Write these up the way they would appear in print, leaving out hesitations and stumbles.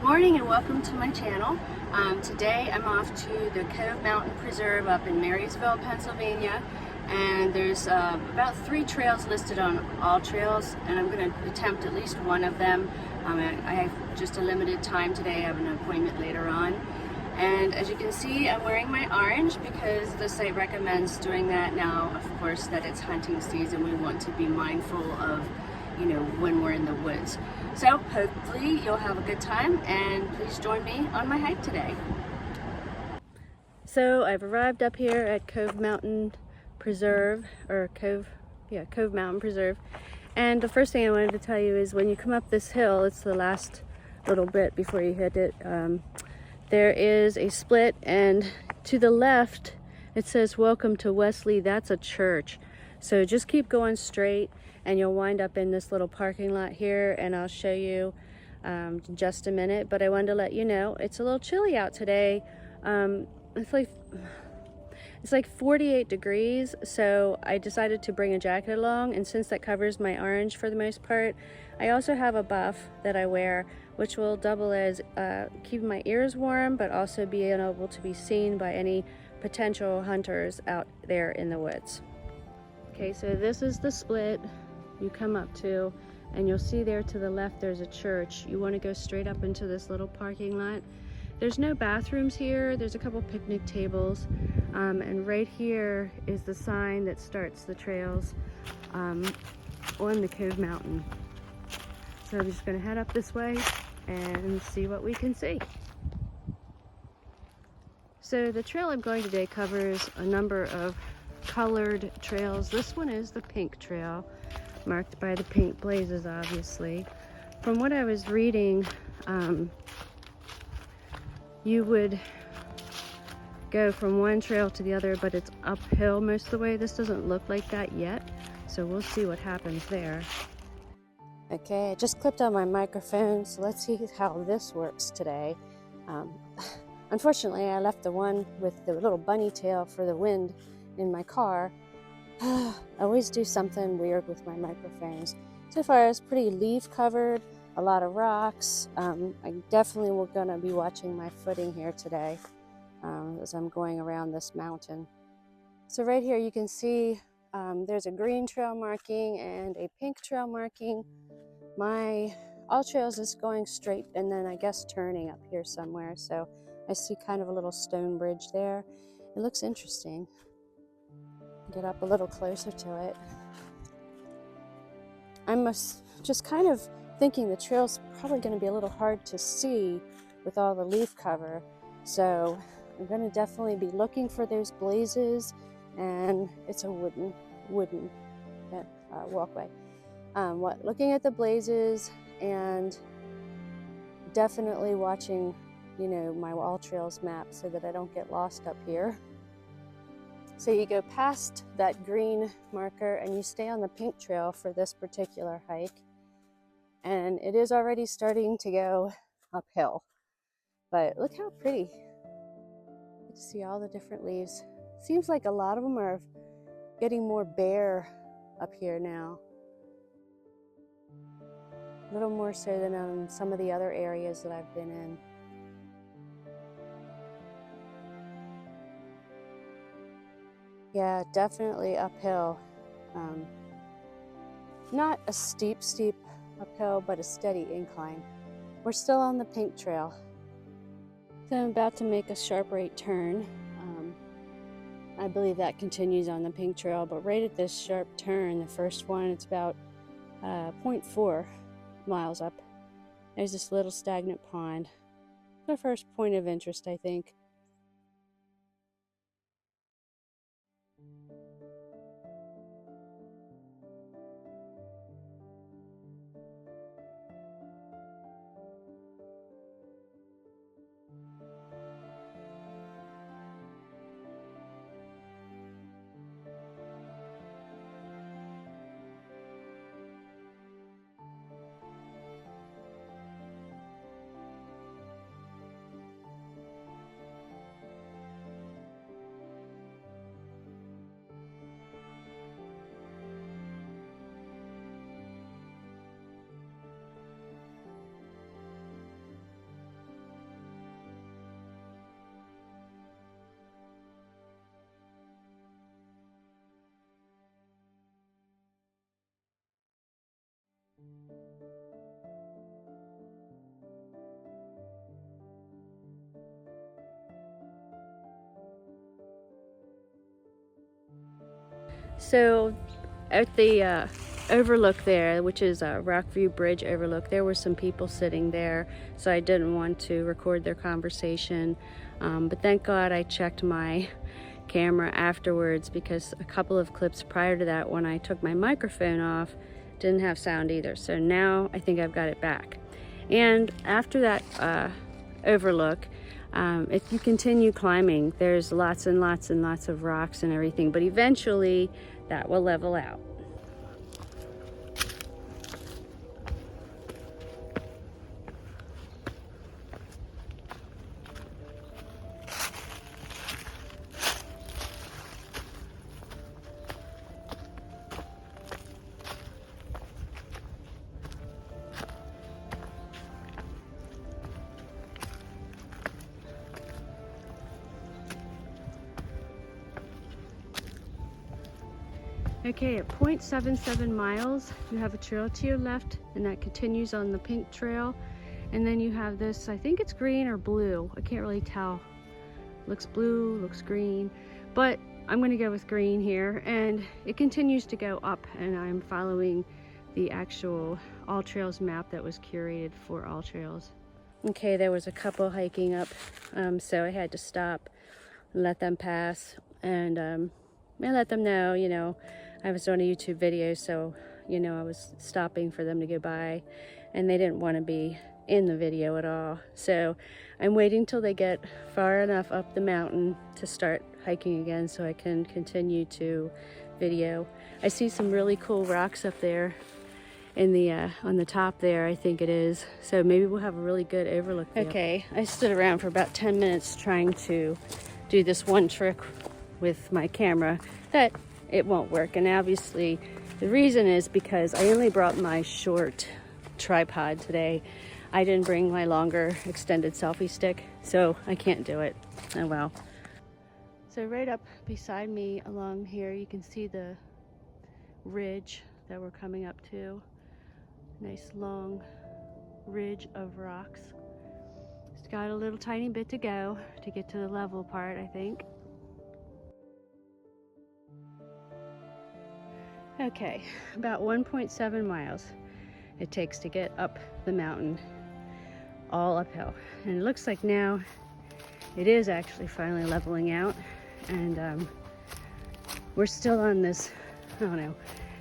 Good morning and welcome to my channel. Today I'm off to the Cove Mountain Preserve up in Marysville, Pennsylvania, and there's about 3 trails listed on All Trails, and I'm going to attempt at least one of them. I have just a limited time today. I have an appointment later on, and as you can see, I'm wearing my orange because the site recommends doing that now. Of course, that it's hunting season, we want to be mindful of, you know, when we're in the woods. So hopefully you'll have a good time, and please join me on my hike today. So I've arrived up here at Cove Mountain Preserve, or Cove Mountain Preserve. And the first thing I wanted to tell you is when you come up this hill, it's the last little bit before you hit it, there is a split, and to the left it says "Welcome to Wesley." That's a church. So just keep going straight and you'll wind up in this little parking lot here, and I'll show you in just a minute. But I wanted to let you know it's a little chilly out today. It's like 48 degrees, so I decided to bring a jacket along, and since that covers my orange for the most part, I also have a buff that I wear, which will double as keeping my ears warm, but also being able to be seen by any potential hunters out there in the woods. Okay, so this is the split you come up to, and you'll see there to the left there's a church. You want to go straight up into this little parking lot. There's no bathrooms here. There's a couple picnic tables, and right here is the sign that starts the trails on the Cove Mountain. So I'm just going to head up this way and see what we can see. So the trail I'm going today covers a number of colored trails. This one is the pink trail, marked by the pink blazes, obviously. From what I was reading, you would go from one trail to the other, but it's uphill most of the way. This doesn't look like that yet, so we'll see what happens there. Okay, I just clipped on my microphone, so let's see how this works today. Unfortunately, I left the one with the little bunny tail for the wind in my car. I always do something weird with my microphones. So far, it's pretty leaf covered, a lot of rocks. I definitely will gonna be watching my footing here today as I'm going around this mountain. So right here you can see there's a green trail marking and a pink trail marking. My All Trails is going straight and then I guess turning up here somewhere. So I see kind of a little stone bridge there. It looks interesting. Get up a little closer to it. I'm just kind of thinking the trail's probably going to be a little hard to see with all the leaf cover, so I'm going to definitely be looking for those blazes, and it's a wooden walkway. Looking at the blazes and definitely watching, you know, my All Trails map so that I don't get lost up here. So you go past that green marker and you stay on the pink trail for this particular hike. And it is already starting to go uphill. But look how pretty. You can see all the different leaves. Seems like a lot of them are getting more bare up here now. A little more so than on some of the other areas that I've been in. Yeah, definitely uphill. Not a steep uphill, but a steady incline. We're still on the pink trail. So I'm about to make a sharp right turn. I believe that continues on the pink trail, but right at this sharp turn, the first one, it's about 0.4 miles up. There's this little stagnant pond. It's our first point of interest, I think. So at the overlook there, which is a Rockville Bridge overlook, there were some people sitting there, so I didn't want to record their conversation. But thank God I checked my camera afterwards, because a couple of clips prior to that, when I took my microphone off, didn't have sound either. So now I think I've got it back. And after that overlook, if you continue climbing, there's lots and lots and lots of rocks and everything, but eventually that will level out. Okay, at 0.77 miles, you have a trail to your left, and that continues on the pink trail. And then you have this, I think it's green or blue. I can't really tell. Looks blue, looks green, but I'm gonna go with green here. And it continues to go up, and I'm following the actual All Trails map that was curated for All Trails. Okay, there was a couple hiking up, so I had to stop and let them pass. And I let them know, you know, I was doing a YouTube video, so, you know, I was stopping for them to go by, and they didn't want to be in the video at all. So I'm waiting till they get far enough up the mountain to start hiking again so I can continue to video. I see some really cool rocks up there in the on the top there, I think it is. So maybe we'll have a really good overlook view. Okay, I stood around for about 10 minutes trying to do this one trick with my camera that it won't work, and obviously the reason is because I only brought my short tripod today. I didn't bring my longer extended selfie stick, so I can't do it. Oh well. So right up beside me along here, you can see the ridge that we're coming up to. Nice long ridge of rocks. It's got a little tiny bit to go to get to the level part, I think. Okay, about 1.7 miles it takes to get up the mountain, all uphill. And it looks like now it is actually finally leveling out, and we're still on this, I don't know,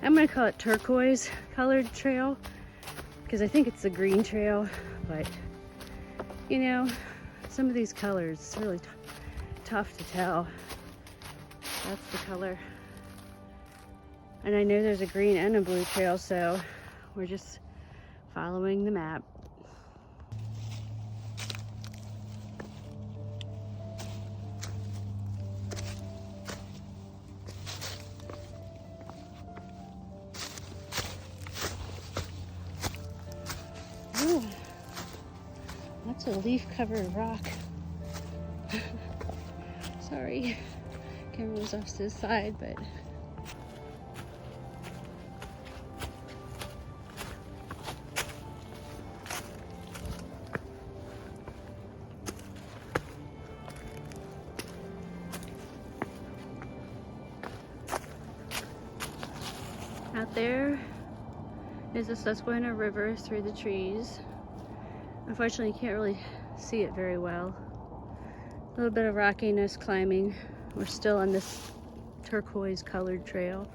I'm gonna call it turquoise colored trail, because I think it's the green trail, but you know, some of these colors, it's really tough to tell. That's the color. And I know there's a green and a blue trail, so we're just following the map. Ooh, that's a leaf-covered rock. Sorry, camera was off to the side, but out there is the Susquehanna River through the trees. Unfortunately, you can't really see it very well. A little bit of rockiness climbing. We're still on this turquoise colored trail.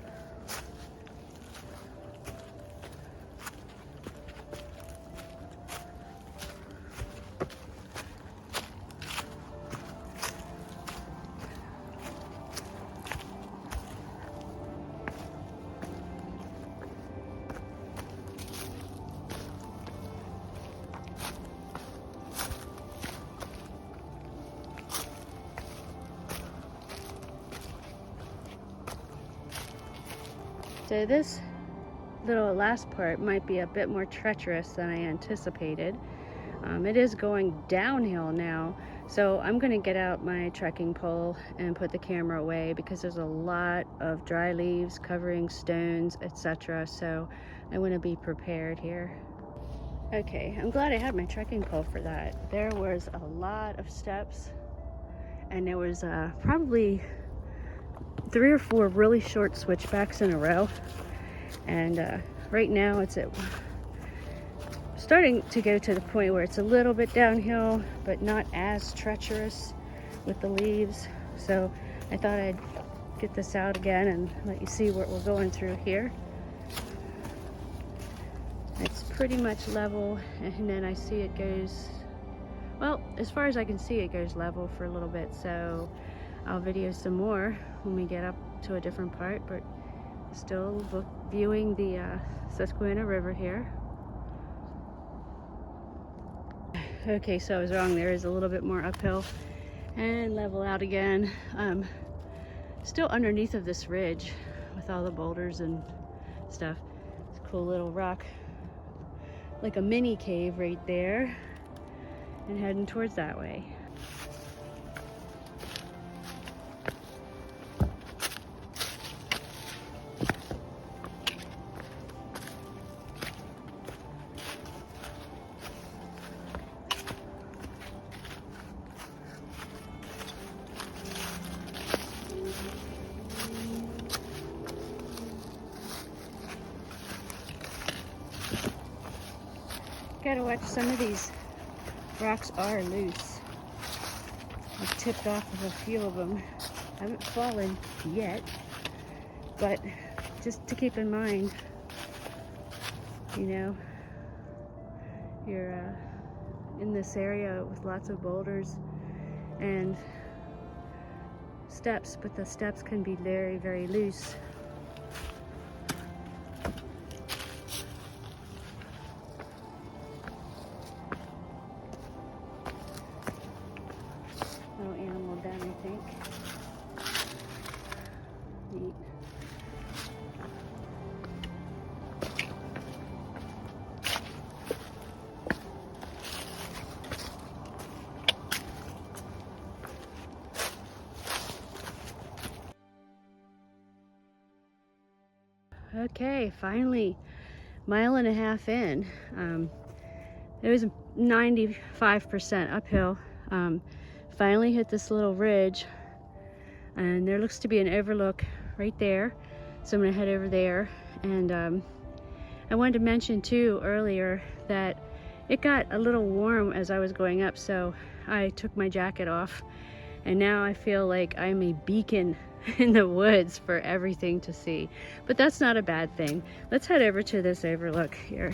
So this little last part might be a bit more treacherous than I anticipated. It is going downhill now, so I'm gonna get out my trekking pole and put the camera away because there's a lot of dry leaves covering stones, etc. So I want to be prepared here. Okay, I'm glad I had my trekking pole for that. There was a lot of steps, and there was probably 3 or 4 really short switchbacks in a row. And right now it's starting to go to the point where it's a little bit downhill, but not as treacherous with the leaves. So I thought I'd get this out again and let you see what we're going through here. It's pretty much level, and then I see it goes, well, as far as I can see, it goes level for a little bit. So I'll video some more when we get up to a different part, but still viewing the Susquehanna River here. Okay, so I was wrong. There is a little bit more uphill and level out again. Still underneath of this ridge with all the boulders and stuff. It's a cool little rock, like a mini cave right there, and heading towards that way. Gotta watch, some of these rocks are loose. I've tipped off of a few of them. I haven't fallen yet, but just to keep in mind, you know, you're in this area with lots of boulders and steps, but the steps can be very, very loose. No animal den, I think. Neat. Okay, finally, 1.5 miles in. It was 95% uphill. Finally hit this little ridge, and there looks to be an overlook right there, so I'm gonna head over there. And I wanted to mention too earlier that it got a little warm as I was going up, so I took my jacket off, and now I feel like I'm a beacon in the woods for everything to see, but that's not a bad thing. Let's head over to this overlook here.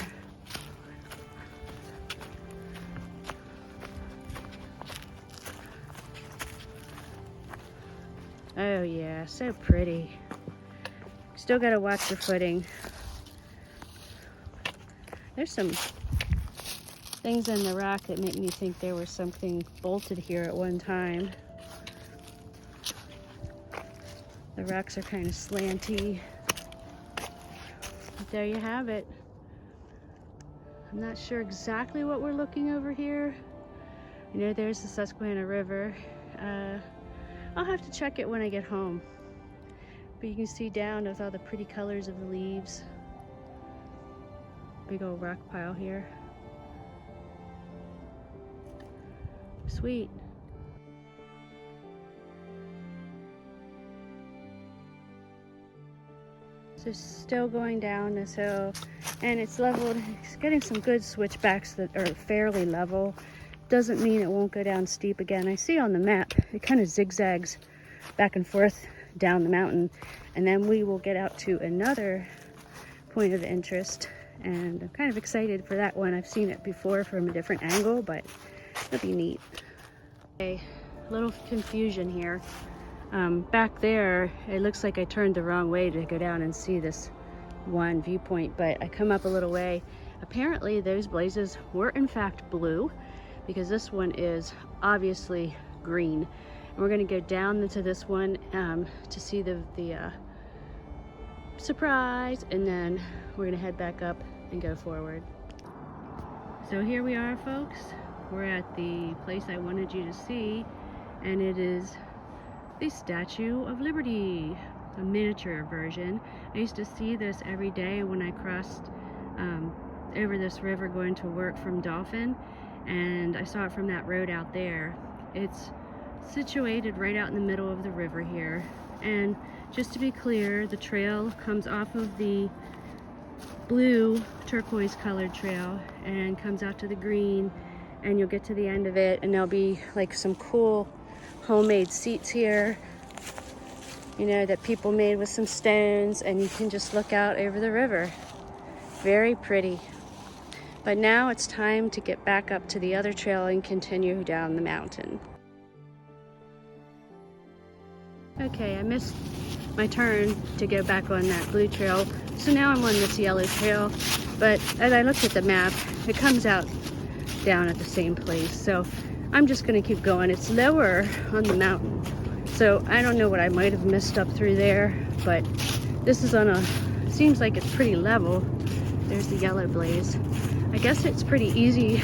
Oh yeah, so pretty. Still gotta watch your footing. There's some things in the rock that make me think there was something bolted here at one time. The rocks are kind of slanty. But there you have it. I'm not sure exactly what we're looking over here. You know, there's the Susquehanna River. I'll have to check it when I get home. But you can see down with all the pretty colors of the leaves. Big old rock pile here. Sweet. So still going down this hill, and it's leveled. It's getting some good switchbacks that are fairly level. Doesn't mean it won't go down steep again. I see on the map it kind of zigzags back and forth down the mountain, and then we will get out to another point of interest, and I'm kind of excited for that one. I've seen it before from a different angle, but it'll be neat. Okay, a little confusion here. Back there, it looks like I turned the wrong way to go down and see this one viewpoint, but I come up a little way. Apparently those blazes were in fact blue, because this one is obviously green. And we're gonna go down into this one to see the surprise, and then we're gonna head back up and go forward. So here we are, folks. We're at the place I wanted you to see, and it is the Statue of Liberty, a miniature version. I used to see this every day when I crossed over this river going to work from Dolphin, and I saw it from that road out there. It's situated right out in the middle of the river here, and just to be clear, the trail comes off of the blue turquoise colored trail and comes out to the green, and you'll get to the end of it and there'll be like some cool homemade seats here, you know, that people made with some stones, and you can just look out over the river. Very pretty. But now it's time to get back up to the other trail and continue down the mountain. Okay, I missed my turn to go back on that blue trail, so now I'm on this yellow trail, but as I looked at the map, it comes out down at the same place, so I'm just going to keep going. It's lower on the mountain, so I don't know what I might have missed up through there, but this is on a, seems like it's pretty level. There's the yellow blaze. I guess it's pretty easy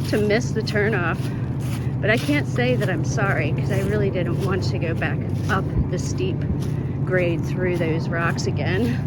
to miss the turnoff, but I can't say that I'm sorry, because I really didn't want to go back up the steep grade through those rocks again.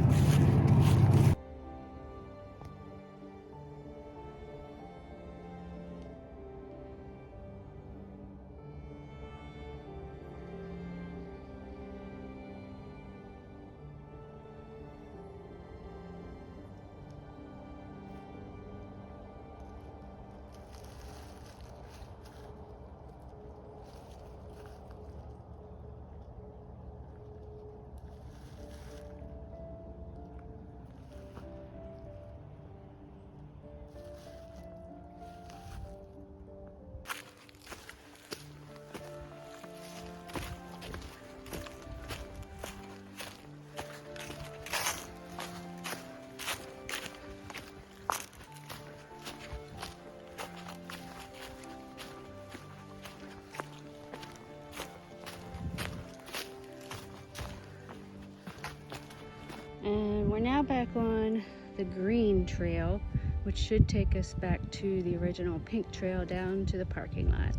And we're now back on the green trail, which should take us back to the original pink trail down to the parking lot.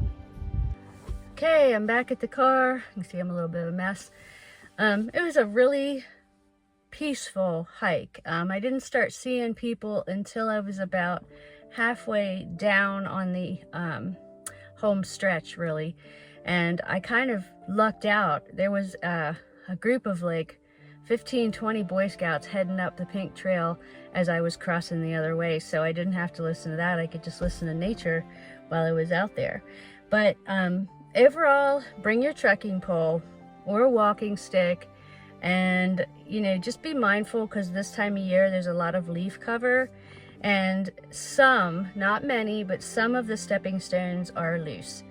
Okay, I'm back at the car. You can see I'm a little bit of a mess. It was a really peaceful hike. I didn't start seeing people until I was about halfway down on the home stretch, really. And I kind of lucked out. There was a group of like 15-20 Boy Scouts heading up the pink trail as I was crossing the other way, so I didn't have to listen to that. I could just listen to nature while I was out there. But overall, bring your trekking pole or a walking stick, and you know, just be mindful, because this time of year there's a lot of leaf cover, and some, not many, but some of the stepping stones are loose.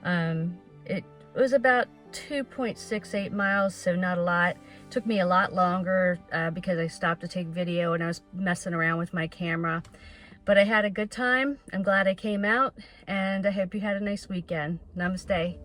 It was about 2.68 miles, so not a lot. Took me a lot longer because I stopped to take video and I was messing around with my camera. But I had a good time. I'm glad I came out, and I hope you had a nice weekend. Namaste.